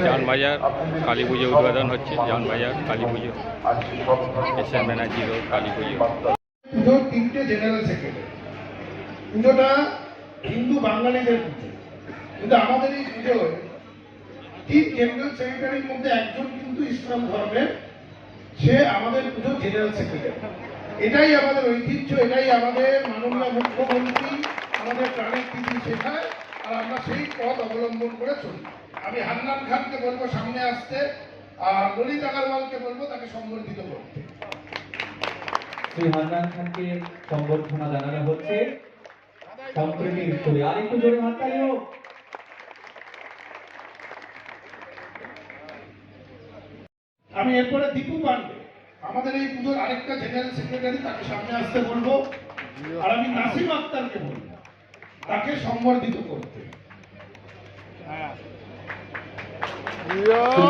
জানবাজার কালী পুজো উদ্বোধন হচ্ছে। জানবাজার কালী পুজো, SN Banerjee road Kali পুজো। পুজোর তিনটে জেনারেল সেক্রেটারি। পুজোটা হিন্দু বাঙালিদের পুজো, কিন্তু আমাদের এই পুজোয় তিন জেনারেল সেক্রেটারির মধ্যে একজন কিন্তু ইসলাম ধর্মের, সে আমাদের পুজোর জেনারেল সেক্রেটারি। এটাই আমাদের ঐতিহ্য, এটাই আমাদের মাননীয় মুখ্যমন্ত্রী আমাদের প্রাণের তিথি শেখায়, আর আমরা সেই পথ অবলম্বন করে চলি। আমি হান্নান খানকে বলবো সামনে আসতে, আর ললিত আগরওয়ালকে বলবো তাকে সম্বর্ধিত করতে। শ্রী হান্নান খানকে সম্বর্ধনা জানানো হচ্ছে সম্প্রীতির সুরে। আরেকটু জোরে হাততালি হোক। আমি এরপরে দীপু পান্ডে, আমাদের এই পুজোর আরেকটা জেনারেল সেক্রেটারি, তাকে সামনে আসতে বলবো। আর আমি নাসিম আক্তারকে বলবো তাকে সম্বর্ধিত করতে।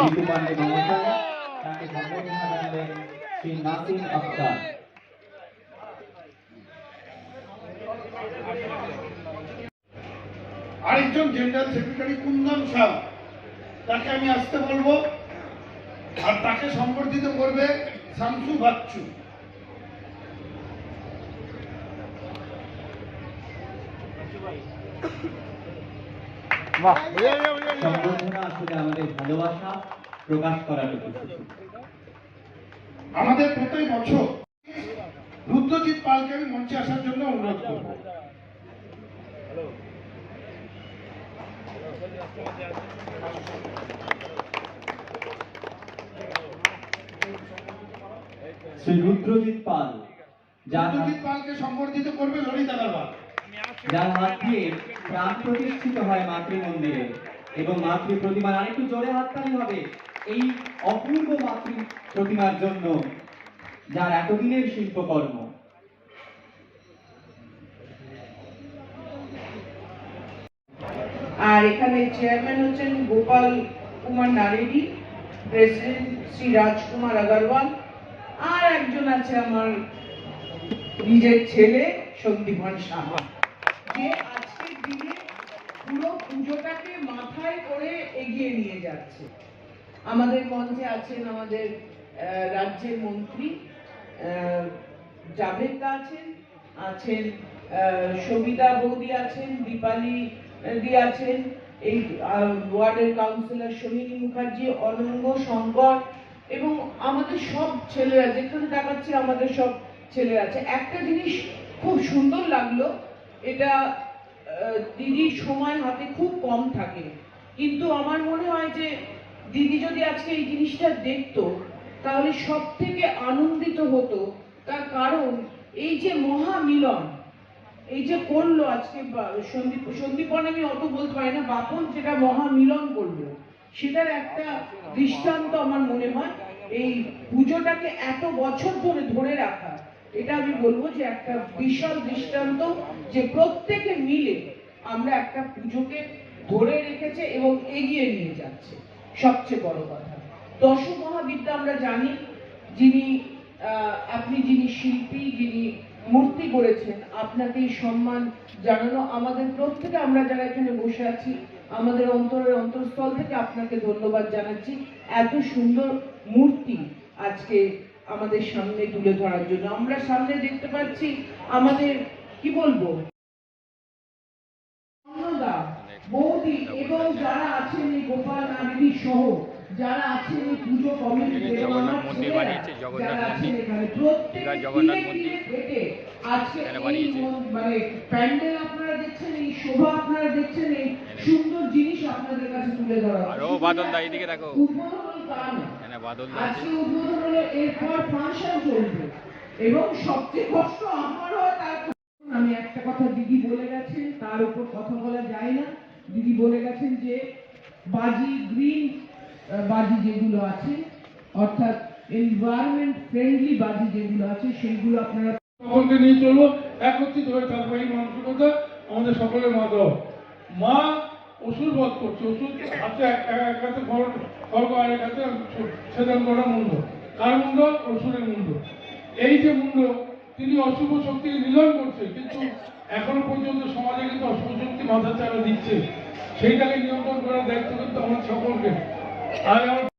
দীপু পান্ডে মহোদয়, তাকে সম্বর্ধনা জানালেন শ্রী নাসিম আক্তার। আরেকজন জেনারেল সেক্রেটারি কুন্দন শাহ, তাকে আমি আসতে বলবো, আর তাকে সম্বর্ধিত করবে শামসু বাচ্চু। সম্বর্ধনা আসলে আমাদের ভালোবাসা প্রকাশ করার আমাদের প্রতি বছর রুদ্রজিৎ পালকে আমি মঞ্চে আসার জন্য অনুরোধ করব। শ্রী রুদ্রজিৎ পাল, রুদ্রজিৎ পালকে সম্বর্ধিত করবে ললিত আগরওয়াল, যার হাত দিয়ে প্রাণ প্রতিষ্ঠিত হয় মাতৃমন্দিরে এবং মাতৃ প্রতিমার। আরেকটু জোরে হাততালি হবে এই অপূর্ব মাতৃ প্রতিমার জন্য, যার এতদিনের শিল্পকর্ম। আর এখানে চেয়ারম্যান হচ্ছেন গোপাল কুমার নারেডি, প্রেসিডেন্ট শ্রী রাজকুমার আগরওয়াল, আর একজন আছে আমার নিজের ছেলে সন্দীপন সাহা, যে আজকের দিনে পুরো পুজোটাকে মাথায় করে এগিয়ে নিয়ে যাচ্ছে। আমাদের মঞ্চে আছেন আমাদের রাজ্যের মন্ত্রী জাভেদা আছেন সবিতা বৌদি আছেন, দীপালি দি আছেন, এই ওয়ার্ডের কাউন্সিলর সোহিনী মুখার্জি, অনঙ্গ, শঙ্কর এবং আমাদের সব ছেলেরা, যেখানে দেখাচ্ছে আমাদের সব ছেলেরা আছে। একটা জিনিস খুব সুন্দর লাগলো, এটা দিদির সময় হাতে খুব কম থাকে, কিন্তু আমার মনে হয় যে দিদি যদি আজকে এই জিনিসটা দেখতো তাহলে সব থেকে আনন্দিত হতো। তার কারণ এই যে মহামিলন, এই যে করলো আজকে সন্দীপন, আমি অত বলতে পারি না, বাপন যেটা মহামিলন করলো, সেটার একটা দৃষ্টান্ত আমার মনে হয়। এই পুজোটাকে এত বছর ধরে ধরে রাখা, এটা আমি বলবো যে একটা বিশাল দৃষ্টান্ত, যে প্রত্যেকে মিলে আমরা একটা পুজোকে ধরে রেখেছে এবং এগিয়ে নিয়ে যাচ্ছে। সবচেয়ে বড় কথা, দশ মহাবিদ্যা আমরা জানি, যিনি আপনি যিনি শিল্পী, যিনি মূর্তি গড়েছেন, আপনাকে এই সম্মান জানানো আমাদের প্রত্যেকে, আমরা যারা এখানে বসে আছি, আমাদের অন্তরের অন্তঃস্থল থেকে আপনাকে ধন্যবাদ জানাচ্ছি এত সুন্দর মূর্তি আজকে আমাদের সামনে তুলে ধরার জন্য। আমরা সামনে দেখতে পাচ্ছি আমাদের কি বলবো বৌদি এবং যারা আছেন এই গোপাল নাগরী সহ যারা আছেন এই পুজো কমিটি, জগন্নাথ মন্দির বানিয়েছে, জগন্নাথ মন্দির আজকে মানে প্যান্ডেল আপনারা দেখছেন, এই শোভা আপনারা দেখছেন, এই সুন্দর জিনিস আপনাদের কাছে তুলে ধরা। আর ও বাদল দা এদিকে দেখো, উদ্বোধন কারণ বাদল দা আজকে উদ্বোধন হলো, এরপর ফাংশন চলবে এবং সবচেয়ে কষ্ট আমার হয় তার। আমি একটা কথা দিদি বলে গেছেন, তার উপর কথা বলা যায় না। দিদি বলে গেছেন যে বাজি, গ্রিন বাজি যেগুলো আছে, অর্থাৎ এনভায়রনমেন্ট ফ্রেন্ডলি বাজি যেগুলো আছে, সেইগুলো আপনারা সকলকে নিয়ে চলবো, একত্রিত হয়ে থাকবো। এই মানসিকতা আমাদের সকলের মাধ্যম। মা অসুর বধ করছে, অসুর হাতে এক হাতে খড়গ, আর এক হাতে ছেদন করা মুন্ড। কার মুন্ড? অসুরের মুন্ড। এই যে মুন্ড, তিনি অশুভ শক্তিকে নিধন করছে, কিন্তু এখনো পর্যন্ত সমাজে কিন্তু অশুভ শক্তি মাথা চাড়া দিচ্ছে। সেইটাকে নিয়ন্ত্রণ করার দায়িত্ব কিন্তু আমাদের সকলকে। আর আমার